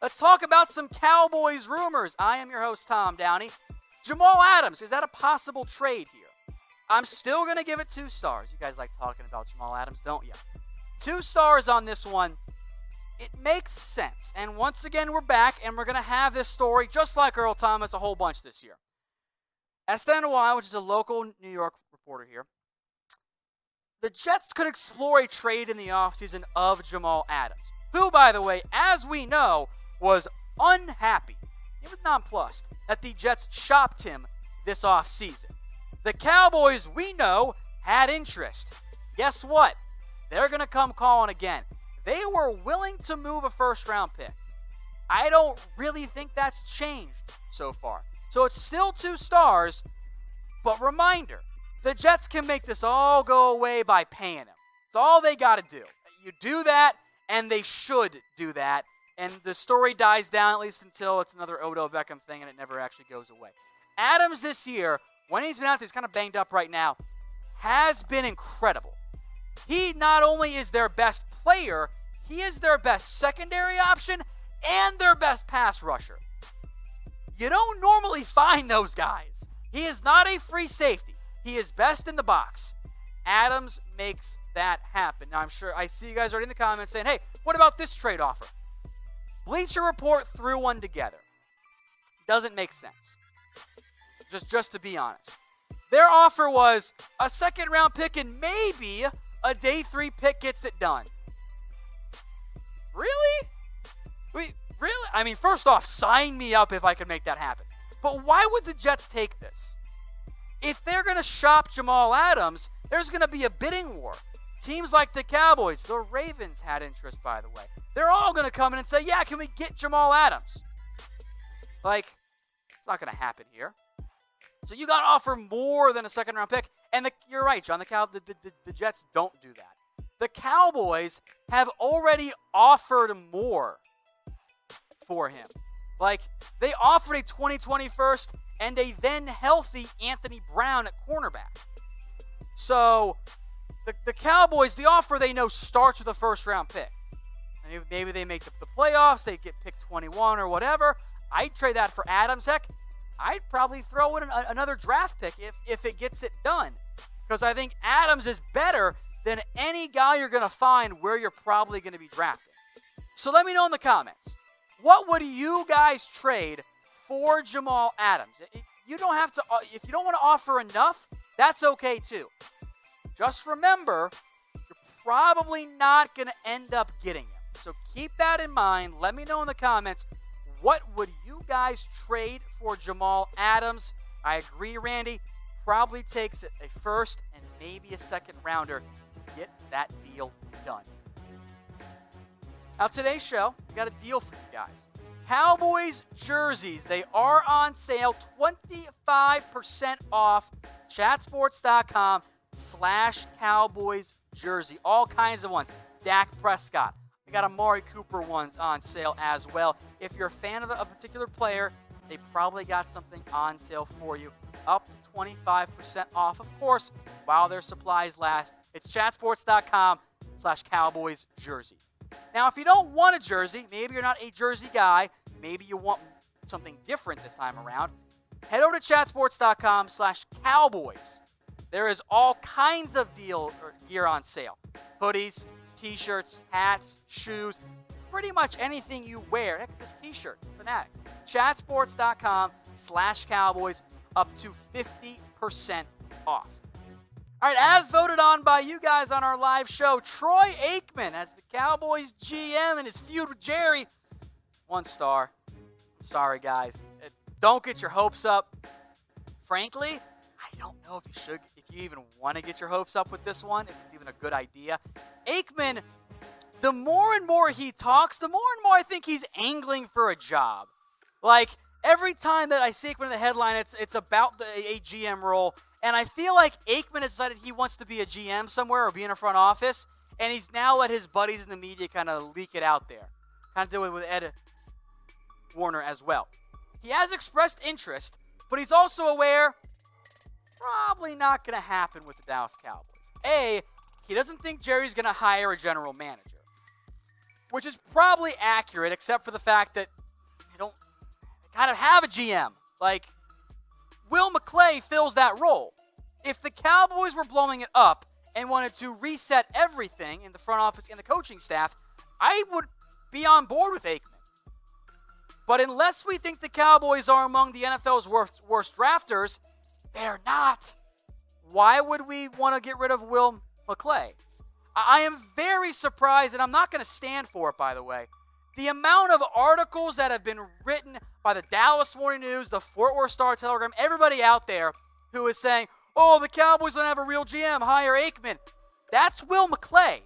Let's talk about some Cowboys rumors. I am your host, Tom Downey. Jamal Adams, is that a possible trade here? I'm still going to give it 2 stars. You guys like talking about Jamal Adams, don't you? 2 stars on this one. It makes sense. And once again, we're back, and we're going to have this story, just like Earl Thomas, a whole bunch this year. SNY, which is a local New York reporter here, the Jets could explore a trade in the offseason of Jamal Adams, who, by the way, as we know, was unhappy. He was nonplussed that the Jets shopped him this offseason. The Cowboys, we know, had interest. Guess what? They're going to come calling again. They were willing to move a first-round pick. I don't really think that's changed so far. So it's still 2 stars, but reminder, the Jets can make this all go away by paying him. It's all they got to do. You do that, and they should do that. And the story dies down at least until it's another Odell Beckham thing and it never actually goes away. Adams this year, when he's been out there, he's kind of banged up right now, has been incredible. He not only is their best player, he is their best secondary option and their best pass rusher. You don't normally find those guys. He is not a free safety. He is best in the box. Adams makes that happen. Now, I'm sure I see you guys already in the comments saying, hey, what about this trade offer? Bleacher Report threw one together. Doesn't make sense. Just to be honest. Their offer was a 2nd-round pick and maybe a day 3 pick gets it done. Really? Really? I mean, first off, sign me up if I can make that happen. But why would the Jets take this? If they're going to shop Jamal Adams, there's going to be a bidding war. Teams like the Cowboys, the Ravens had interest, by the way. They're all going to come in and say, yeah, can we get Jamal Adams? Like, it's not going to happen here. So you got to offer more than a 2nd-round pick. And you're right, John, the Jets don't do that. The Cowboys have already offered more for him. Like, they offered a 2020 first and a then healthy Anthony Brown at cornerback. So the Cowboys, the offer they know starts with a 1st-round pick. Maybe they make the playoffs, they get pick 21 or whatever. I'd trade that for Adams. Heck, I'd probably throw in another draft pick if it gets it done. Because I think Adams is better than any guy you're going to find where you're probably going to be drafted. So let me know in the comments. What would you guys trade for Jamal Adams? You don't have to, if you don't want to offer enough, that's okay too. Just remember, you're probably not going to end up getting him. So keep that in mind. Let me know in the comments, what would you guys trade for Jamal Adams? I agree, Randy. Probably takes a 1st and maybe a 2nd rounder to get that deal done. Now, today's show, we got a deal for you guys. Cowboys jerseys, they are on sale, 25% off, chatsports.com/Cowboys jersey. All kinds of ones. Dak Prescott. We got Amari Cooper ones on sale as well. If you're a fan of a particular player, they probably got something on sale for you. Up to 25% off, of course, while their supplies last. It's chatsports.com/Cowboys jersey. Now, if you don't want a jersey, maybe you're not a jersey guy, maybe you want something different this time around, head over to chatsports.com/Cowboys. There is all kinds of gear on sale. Hoodies, t-shirts, hats, shoes, pretty much anything you wear. Heck, this t-shirt, Fanatics. Chatsports.com/Cowboys, up to 50% off. All right, as voted on by you guys on our live show, Troy Aikman as the Cowboys GM in his feud with Jerry. 1 star. Sorry, guys. Don't get your hopes up. Frankly, I don't know if you even want to get your hopes up with this one, if it's even a good idea. Aikman, the more and more he talks, the more and more I think he's angling for a job. Like, every time that I see Aikman in the headline, it's about a GM role. And I feel like Aikman has decided he wants to be a GM somewhere or be in a front office. And he's now let his buddies in the media kind of leak it out there. Kind of do it with Ed Warner as well. He has expressed interest, but he's also aware probably not going to happen with the Dallas Cowboys. A, he doesn't think Jerry's going to hire a general manager. which is probably accurate, except for the fact that they kind of have a GM. Like, Will McClay fills that role. If the Cowboys were blowing it up and wanted to reset everything in the front office and the coaching staff, I would be on board with Aikman. But unless we think the Cowboys are among the NFL's worst drafters, they're not. Why would we want to get rid of Will McClay? I am very surprised, and I'm not going to stand for it, by the way. The amount of articles that have been written by the Dallas Morning News, the Fort Worth Star-Telegram, everybody out there who is saying, oh, the Cowboys don't have a real GM, hire Aikman. That's Will McClay.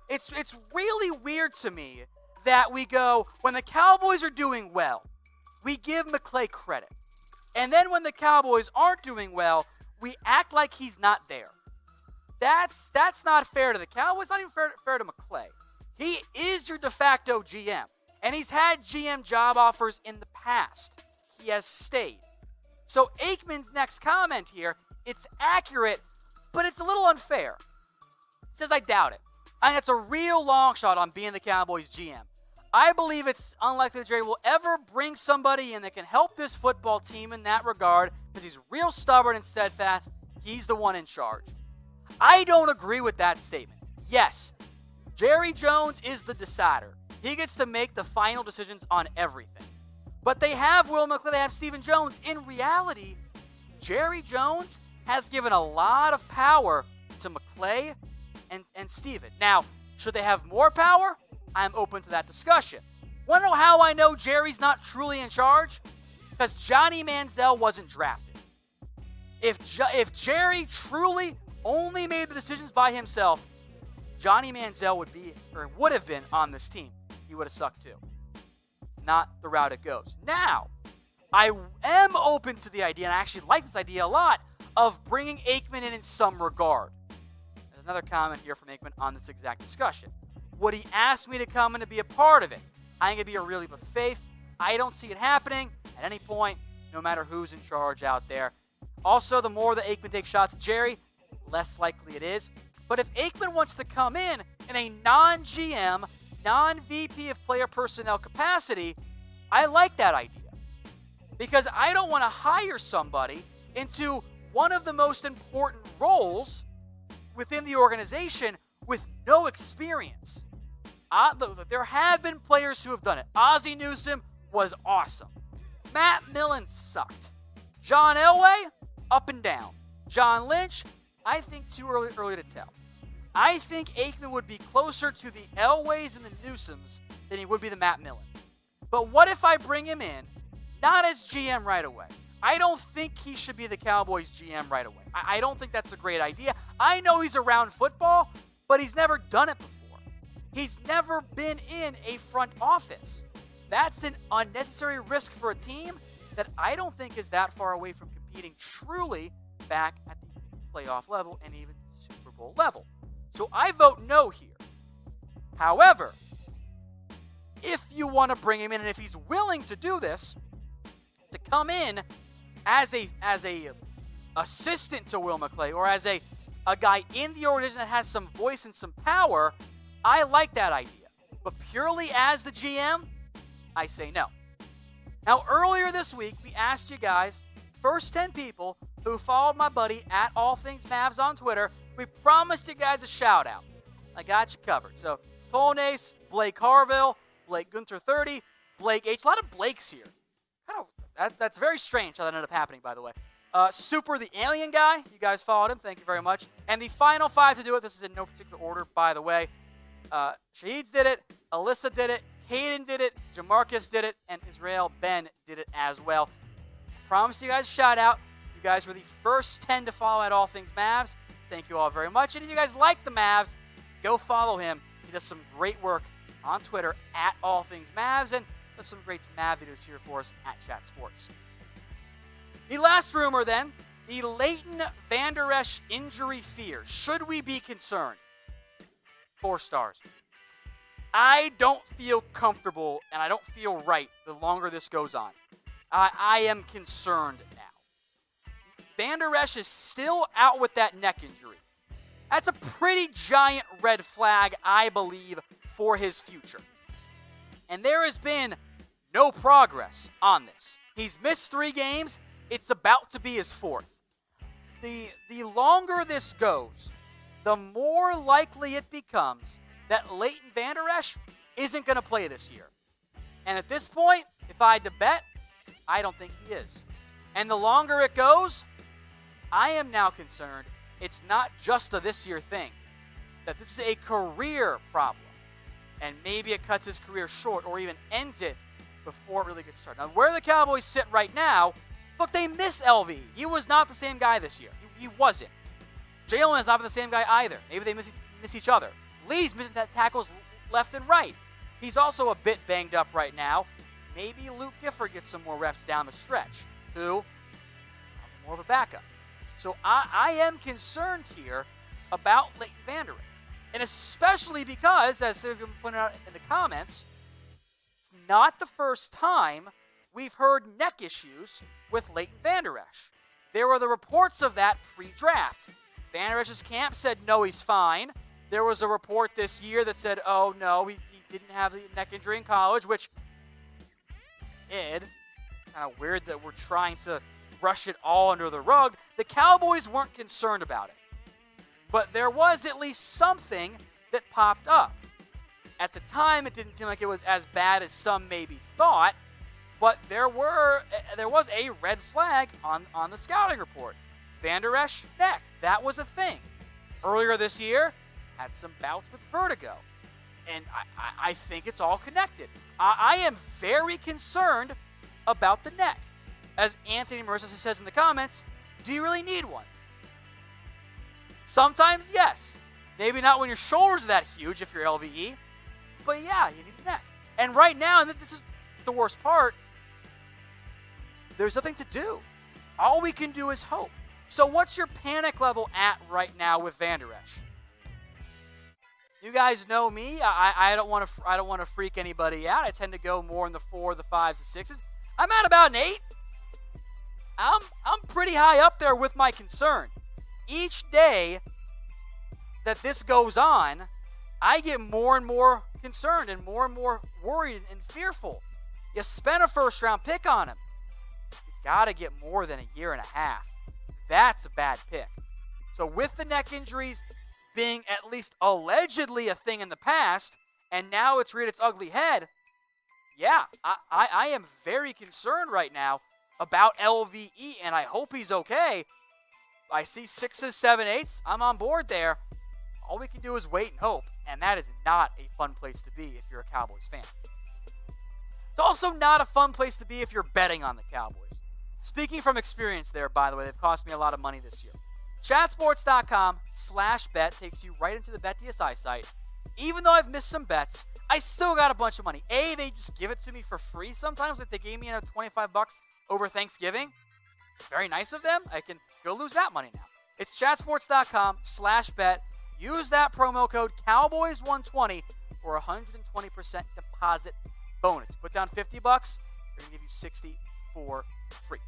It's really weird to me that we go, when the Cowboys are doing well, we give McClay credit. And then when the Cowboys aren't doing well, we act like he's not there. That's not fair to the Cowboys. It's not even fair to McClay. He is your de facto GM. And he's had GM job offers in the past. He has stayed. So Aikman's next comment here, it's accurate, but it's a little unfair. It says, I doubt it. I think that's a real long shot on being the Cowboys GM. I believe it's unlikely that Jerry will ever bring somebody in that can help this football team in that regard because he's real stubborn and steadfast. He's the one in charge. I don't agree with that statement. Yes, Jerry Jones is the decider. He gets to make the final decisions on everything. But they have Will McClay, they have Stephen Jones. In reality, Jerry Jones has given a lot of power to McClay and Stephen. Now, should they have more power? I'm open to that discussion. Want to know how I know Jerry's not truly in charge? Because Johnny Manziel wasn't drafted. If Jerry truly only made the decisions by himself, Johnny Manziel would have been on this team. He would have sucked too. It's not the route it goes. Now, I am open to the idea, and I actually like this idea a lot, of bringing Aikman in some regard. There's another comment here from Aikman on this exact discussion. Would he ask me to come in to be a part of it? I think it'd be a real leap of faith. I don't see it happening at any point, no matter who's in charge out there. Also, the more that Aikman takes shots at Jerry, less likely it is. But if Aikman wants to come in a non-GM, non-VP of player personnel capacity, I like that idea. Because I don't want to hire somebody into one of the most important roles within the organization with no experience. There have been players who have done it. Ozzie Newsome was awesome. Matt Millen sucked. John Elway, up and down. John Lynch, I think too early to tell. I think Aikman would be closer to the Elways and the Newsomes than he would be the Matt Millen. But what if I bring him in, not as GM right away? I don't think he should be the Cowboys GM right away. I don't think that's a great idea. I know he's around football, but he's never done it before. He's never been in a front office. That's an unnecessary risk for a team that I don't think is that far away from competing truly back at the playoff level and even Super Bowl level. So I vote no here. However, if you want to bring him in, and if he's willing to do this, to come in as a assistant to Will McClay or as a guy in the organization that has some voice and some power, I like that idea. But purely as the GM, I say no. Now, earlier this week, we asked you guys, first 10 people who followed my buddy at All Things Mavs on Twitter, we promised you guys a shout out. I got you covered. So, Tolnace, Blake Harville, Blake Gunther 30, Blake H. A lot of Blakes here. That's very strange how that ended up happening, by the way. Super the Alien Guy, you guys followed him. Thank you very much. And the final 5 to do it, this is in no particular order, by the way. Shaheeds did it, Alyssa did it, Hayden did it, Jamarcus did it, and Israel Ben did it as well. Promise you guys a shout out. You guys were the first 10 to follow at All Things Mavs. Thank you all very much. And if you guys like the Mavs, go follow him. He does some great work on Twitter at All Things Mavs and does some great Mav videos here for us at Chat Sports. The last rumor then, the Leighton Vander Esch injury fear. Should we be concerned? 4 stars. I don't feel comfortable and I don't feel right the longer this goes on. I am concerned now. Vander Esch is still out with that neck injury. That's a pretty giant red flag, I believe, for his future. And there has been no progress on this. He's missed 3 games. It's about to be his 4th. The longer this goes, the more likely it becomes that Leighton Vander Esch isn't going to play this year. And at this point, if I had to bet, I don't think he is. And the longer it goes, I am now concerned it's not just a this year thing, that this is a career problem. And maybe it cuts his career short or even ends it before it really gets started. Now, where the Cowboys sit right now, look, they miss LV. He was not the same guy this year. He wasn't. Jalen has not been the same guy either. Maybe they miss each other. Lee's missing that tackles left and right. He's also a bit banged up right now. Maybe Luke Gifford gets some more reps down the stretch, who is more of a backup. So I am concerned here about Leighton Vander Esch. And especially because, as some of you pointed out in the comments, it's not the first time we've heard neck issues with Leighton Vander Esch. There were the reports of that pre-draft. Vander Esch's camp said, no, he's fine. There was a report this year that said, oh, no, he didn't have the neck injury in college, which did. Kind of weird that we're trying to brush it all under the rug. The Cowboys weren't concerned about it. But there was at least something that popped up. At the time, it didn't seem like it was as bad as some maybe thought, but there was a red flag on the scouting report. Vander Esch neck, that was a thing. Earlier this year, had some bouts with vertigo. And I think it's all connected. I am very concerned about the neck. As Anthony Marissa says in the comments, do you really need one? Sometimes, yes. Maybe not when your shoulders are that huge if you're LVE. But yeah, you need a neck. And right now, and this is the worst part, there's nothing to do. All we can do is hope. So what's your panic level at right now with Vander Esch? You guys know me. I don't want to freak anybody out. I tend to go more in the 4, the 5s, the 6s. I'm at about an 8. I'm pretty high up there with my concern. Each day that this goes on, I get more and more concerned and more worried and fearful. You spent a first-round pick on him. You got to get more than a year and a half. That's a bad pick. So with the neck injuries being at least allegedly a thing in the past, and now it's reared its ugly head, yeah, I am very concerned right now about LVE, and I hope he's okay. I see 6s, 7, 8s. I'm on board there. All we can do is wait and hope, and that is not a fun place to be if you're a Cowboys fan. It's also not a fun place to be if you're betting on the Cowboys. Speaking from experience there, by the way, they've cost me a lot of money this year. Chatsports.com/bet takes you right into the BetDSI site. Even though I've missed some bets, I still got a bunch of money. They just give it to me for free sometimes. Like they gave me $25 over Thanksgiving. Very nice of them. I can go lose that money now. It's chatsports.com/bet. Use that promo code Cowboys120 for a 120% deposit bonus. Put down $50, they're going to give you $60 for free.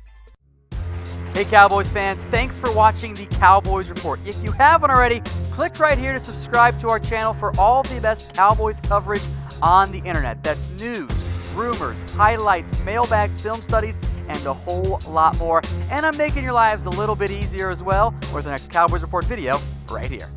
Hey Cowboys fans, thanks for watching the Cowboys Report. If you haven't already, click right here to subscribe to our channel for all the best Cowboys coverage on the internet. That's news, rumors, highlights, mailbags, film studies, and a whole lot more. And I'm making your lives a little bit easier as well with the next Cowboys Report video right here.